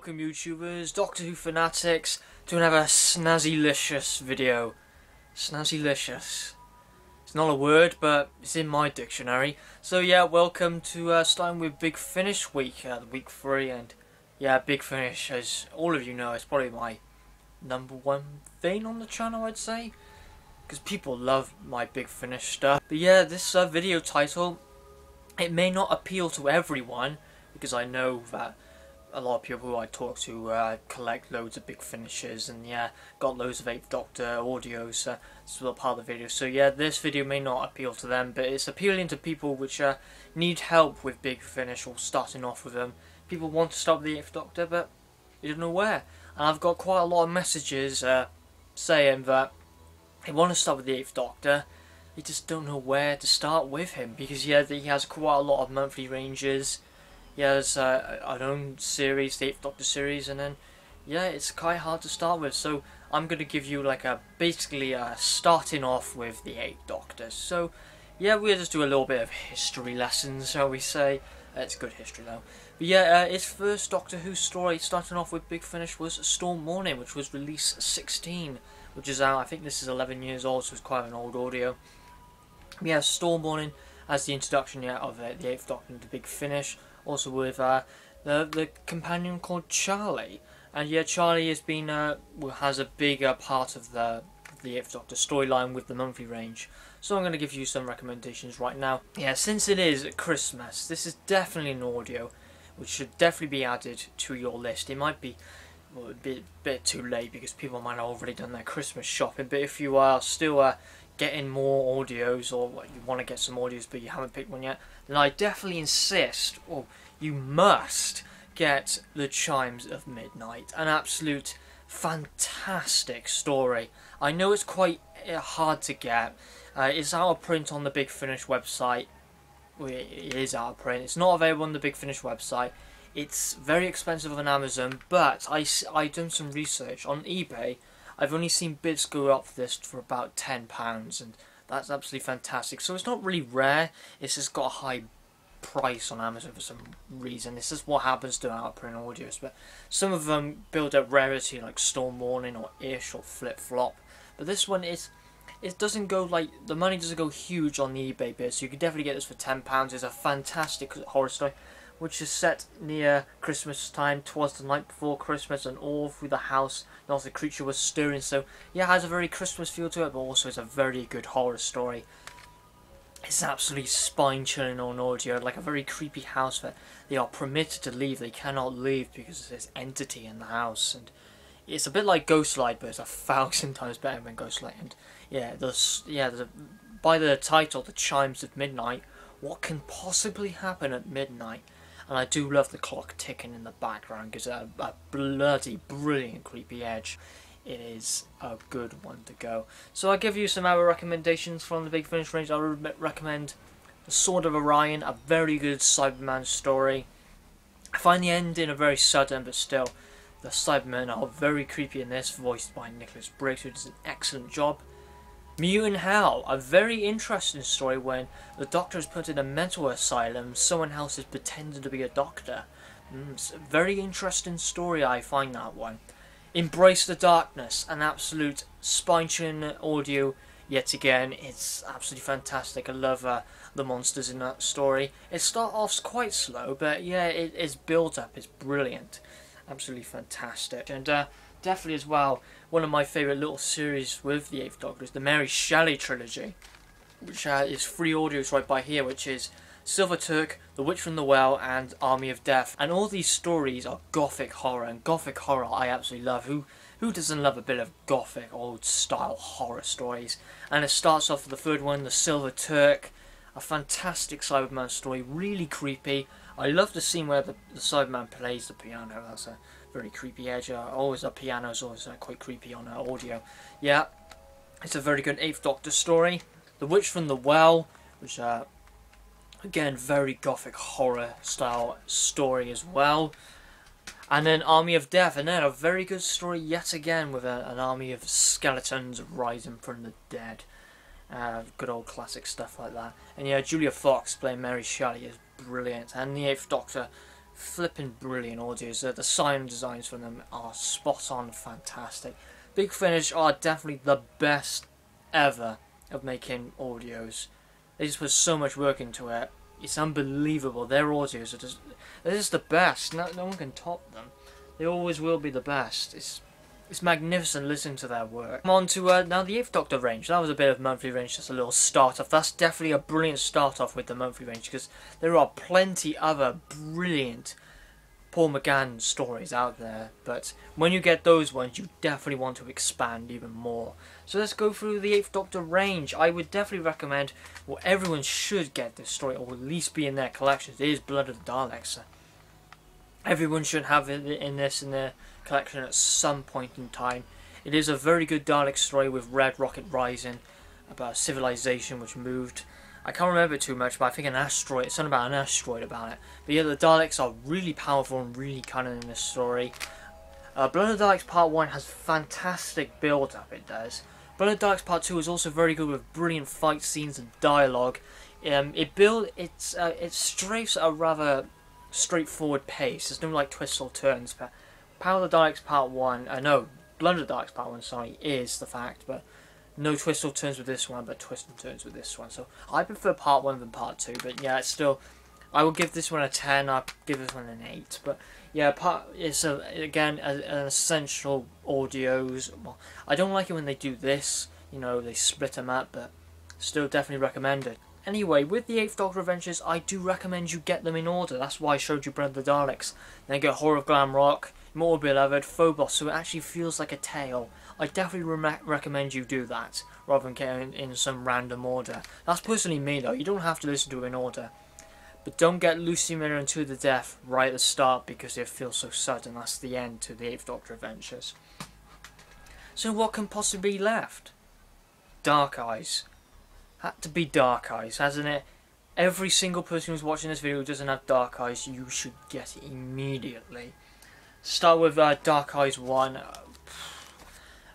welcome YouTubers, Doctor Who fanatics, to another snazzylicious video. Snazzylicious. It's not a word, but it's in my dictionary. So yeah, welcome to starting with Big Finish week, week 3, and yeah, Big Finish, as all of you know, is probably my #1 thing on the channel, I'd say, because people love my Big Finish stuff. But yeah, this video title, it may not appeal to everyone, because I know that a lot of people who I talk to collect loads of Big Finishes, and yeah, got loads of 8th Doctor audios, this was part of the video. So yeah, this video may not appeal to them, but it's appealing to people which need help with Big Finish or starting off with them. People want to start with the 8th Doctor, but they don't know where. And I've got quite a lot of messages saying that they want to start with the 8th Doctor, they just don't know where to start with him, because yeah, he has quite a lot of monthly ranges. He has an own series, the 8th Doctor series, and then yeah, it's quite hard to start with. So I'm going to give you like basically starting off with the 8th Doctor. So yeah, we'll just do a little bit of history lessons, shall we say. It's good history though. But yeah, its first Doctor Who story, starting off with Big Finish, was Storm Morning, which was release 16, which is out, I think this is 11 years old, so it's quite an old audio. Yeah, Storm Morning as the introduction of the 8th Doctor into Big Finish. Also with the companion called Charlie, and yeah, Charlie has been has a bigger part of the 8th Doctor storyline with the monthly range. So I'm going to give you some recommendations right now. Yeah, since it is Christmas, this is definitely an audio which should definitely be added to your list. It might be a bit too late because people might have already done their Christmas shopping, but if you are still getting more audios, or you want to get some audios but you haven't picked one yet, then I definitely insist, or you must get The Chimes of Midnight. An absolute fantastic story. I know it's quite hard to get. It's out of print on the Big Finish website. Well, it is out of print. It's not available on the Big Finish website. It's very expensive on Amazon, but I've done some research on eBay. I've only seen bids go up for this for about £10, and that's absolutely fantastic. So it's not really rare, it's just got a high price on Amazon for some reason. This is what happens to out of print audios, but some of them build up rarity, like Storm Morning or Ish or Flip Flop. But this one it doesn't go, like, the money doesn't go huge on the eBay bid, so you can definitely get this for £10. It's a fantastic horror story, which is set near Christmas time, towards the night before Christmas, and all through the house, and the creature was stirring. So yeah, it has a very Christmas feel to it, but also it's a very good horror story. It's absolutely spine-chilling on audio, like a very creepy house that they are permitted to leave. They cannot leave because there's entity in the house, and it's a bit like Ghostlight, but it's 1,000 times better than Ghostlight. And yeah, by the title, The Chimes of Midnight, what can possibly happen at midnight? And I do love the clock ticking in the background, because a bloody brilliant creepy edge. It is a good one to go. So I'll give you some other recommendations from the Big Finish range. I would recommend The Sword of Orion, a very good Cyberman story. I find the ending very sudden, but still, the Cybermen are very creepy in this, voiced by Nicholas Briggs, who does an excellent job. Mutant Hell, a very interesting story when the Doctor is put in a mental asylum, someone else is pretending to be a doctor. It's a very interesting story, I find that one. Embrace the Darkness, an absolute spine-chilling audio yet again. It's absolutely fantastic. I love the monsters in that story. It starts off quite slow, but yeah, its build-up is brilliant. Absolutely fantastic. And definitely as well, one of my favourite little series with the 8th Doctor is the Mary Shelley trilogy, which is 3 audios right by here, which is Silver Turk, The Witch from the Well, and Army of Death. And all these stories are gothic horror, and gothic horror I absolutely love. Who doesn't love a bit of gothic, old-style horror stories? And it starts off with the 3rd one, The Silver Turk, a fantastic Cyberman story, really creepy. I love the scene where the Cyberman plays the piano. That's a very creepy edge. Always the piano is always quite creepy on audio. Yeah, it's a very good 8th Doctor story. The Witch from the Well, which again, very gothic horror style story as well. And then Army of Death, and then a very good story yet again, with an army of skeletons rising from the dead. Good old classic stuff like that. And yeah, Julia Fox playing Mary Shelley is brilliant, and the 8th Doctor flipping brilliant audios. The siren designs for them are spot on, fantastic. Big Finish are definitely the best ever of making audios. They just put so much work into it. It's unbelievable. Their audios are they're just the best. No one can top them. They always will be the best. It's magnificent listening to their work. I'm on to now the 8th Doctor range. That was a bit of monthly range, just a little start off. That's definitely a brilliant start off with the monthly range, because there are plenty other brilliant Paul McGann stories out there. But when you get those ones, you definitely want to expand even more. So let's go through the 8th Doctor range. I would definitely recommend, well, everyone should get this story, or at least be in their collections. It is Blood of the Daleks. Everyone should have it in their collection at some point in time. It is a very good Dalek story with Red Rocket Rising, about a civilization which moved. I can't remember too much, but I think an asteroid. It's something about an asteroid about it. But yeah, the Daleks are really powerful and really canon in this story. Blood of the Daleks Part 1 has fantastic build-up. It does. Blood of the Daleks Part 2 is also very good with brilliant fight scenes and dialogue. It strafes a rather straightforward pace. There's no like twists or turns. But Power of the Daleks Part 1, Blood of the Daleks Part 1, sorry, is the fact, but no twists or turns with this one, but twists and turns with this one. So I prefer Part 1 than Part 2, but yeah, it's still, I will give this one a 10, I'll give this one an 8, but yeah, it's again an essential audios. Well, I don't like it when they do this, you know, they split them up, but still definitely recommend it. Anyway, with the 8th Doctor Adventures, I do recommend you get them in order. That's why I showed you Blood of the Daleks. Then get Horror of Glam Rock, More Beloved, Phobos, so it actually feels like a tale. I definitely recommend you do that, rather than getting in some random order. That's personally me though, you don't have to listen to it in order. But don't get Lucy Miller and To the Death right at the start, because it feels so sudden. That's the end to the 8th Doctor Adventures. So what can possibly be left? Dark Eyes. Had to be Dark Eyes, hasn't it? Every single person who's watching this video who doesn't have Dark Eyes, you should get it immediately. Start with Dark Eyes 1.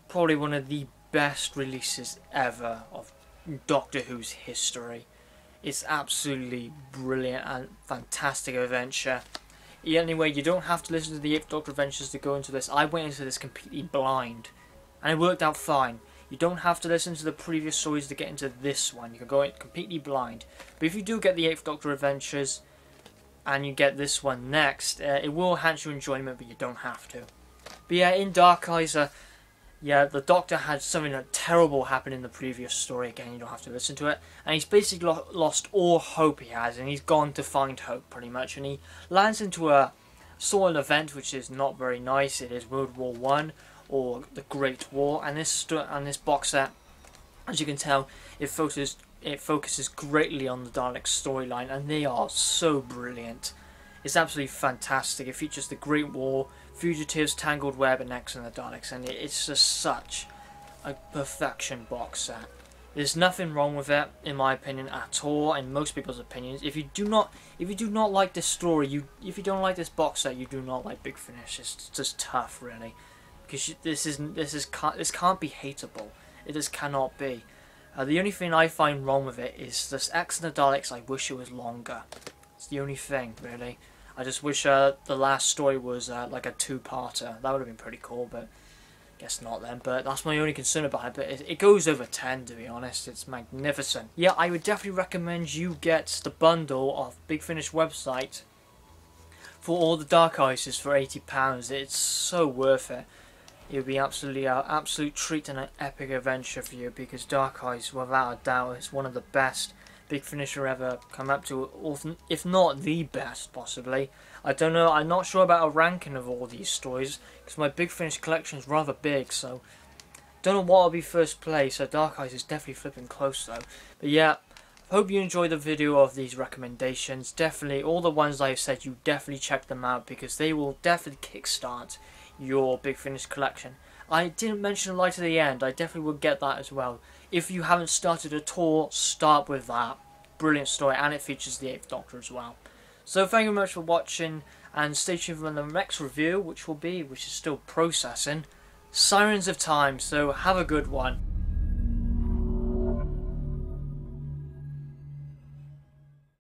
Probably one of the best releases ever of Doctor Who's history. It's absolutely brilliant and fantastic adventure. Anyway, you don't have to listen to the 8th Doctor Adventures to go into this. I went into this completely blind, and it worked out fine. You don't have to listen to the previous stories to get into this one. You can go in completely blind. But if you do get the 8th Doctor Adventures, and you get this one next, it will enhance your enjoyment, but you don't have to. But yeah, in Dark Eyes, yeah, the Doctor had something terrible happen in the previous story. Again, you don't have to listen to it. And he's basically lost all hope he has, and he's gone to find hope, pretty much. And he lands into a sort of event which is not very nice. It is World War I, or the Great War. And this box set, as you can tell, it focuses greatly on the Dalek storyline, and they are so brilliant. It's absolutely fantastic. It features the Great War, fugitives, tangled web, and X and the Daleks, and it's just such a perfection box set. There's nothing wrong with it, in my opinion, at all, and most people's opinions. If you do not like this story, if you don't like this box set, you do not like Big Finish. It's just tough, really, because this can't be hateable. It just cannot be. The only thing I find wrong with it is this X and the Daleks. I wish it was longer. It's the only thing, really. I just wish the last story was like a two-parter. That would have been pretty cool, but guess not then. But that's my only concern about it. But it goes over 10, to be honest. It's magnificent. Yeah, I would definitely recommend you get the bundle of Big Finish website for all the Dark Eyes for £80. It's so worth it. It would be absolutely an absolute treat and an epic adventure for you, because Dark Eyes, without a doubt, is one of the best Big Finisher ever come up to, if not the best, possibly. I don't know, I'm not sure about a ranking of all these stories, because my Big Finish collection is rather big, so don't know what will be first place. So Dark Eyes is definitely flipping close though. But yeah, hope you enjoyed the video of these recommendations. Definitely, all the ones I've said, you definitely check them out, because they will definitely kickstart your Big Finish collection. I didn't mention Light at the End. I definitely would get that as well. If you haven't started at all, start with that. Brilliant story, and it features the 8th Doctor as well. So thank you very much for watching, and stay tuned for the next review, which is still processing, Sirens of Time. So have a good one.